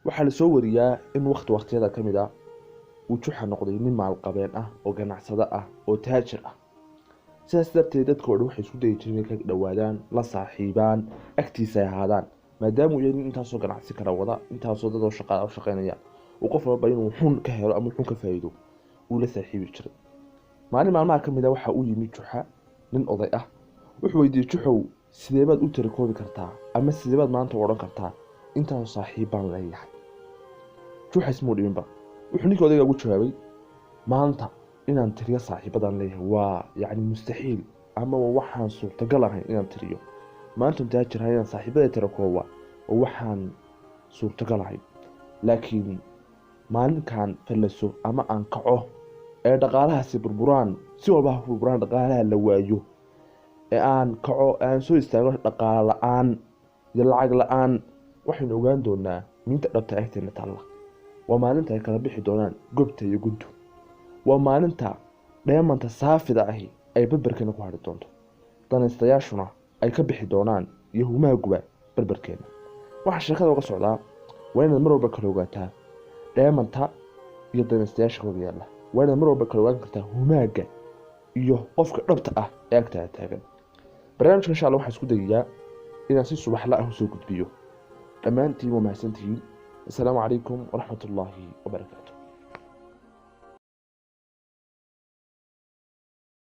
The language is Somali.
waxaa la soo wariyaa in waqtiyada ka mid ah uu Juxa noqday nin maalqabeen ah oo ganacsade ah oo taajir ah. sidaas darteed dadka oo dhan waxay isku dayeen inay ka dhawaadaan, la saaxiibaan, agtiisa ay ahaadaan, maadaama uu yahay intaasoo ganacsi kala wada, intaasoo dad oo shaqeynaya uu qof walba inuu xun ka helo ama xun ka faa'iido uu la saaxiibi jiray. maalin maalmaha ka mid ah waxa uu yimid Juxa, nin oday ah. wuxuu weydiiyey Juxow, sidee baad u tirakoobi kartaa ama sidee baad maanta u odhan kartaa intaasoo saaxiib baan leeyahay? Juxa ismuu dhiminba. wuxuu ninkii odayga ugu jawaabay, maanta inaan tiriyo saaxiibadan leeyahay waa mustaxiil ama waxaan suurtagal ahayn inaan tiriyo. maanta intaan jirahay inaan saaxiibada tirakooba oo waxaan suurtagal ahayn. laakiin maalinkan falaso ama aan kaco ee dhaqaalahaasi burburaan, si walba ha burburaan dhaqaalaha la waayo, ee aan kaco aan soo istaago dhaqaale la'aan iyo lacag la'aan, waxaynu ogaan doonaa minta dhabta agteena taalla. waa maalinta ay kala bixi doonaan gobta iyo guntu. waa maalinta dheemanta saafida ahi ay barbarkeena ku hadhi doonto, danaystayaashuna ay ka bixi doonaan iyo humaaguba barbarkeena. waxaa sheekada uga socdaa waa inaad mar walba kala ogaataa dheemanta iyo danaystayaasha hor yaalla. waa inaad mar walba kala ogaan kartaa humaaga iyo qofka dhabta ah ee agtaada taagan. barnaamijka insha Allah waxaan isku dayayaa inaan si subaxla ah u soo gudbiyo. dhammaantiin waa mahadsantihiin. السلام عليكم ورحمة الله وبركاته.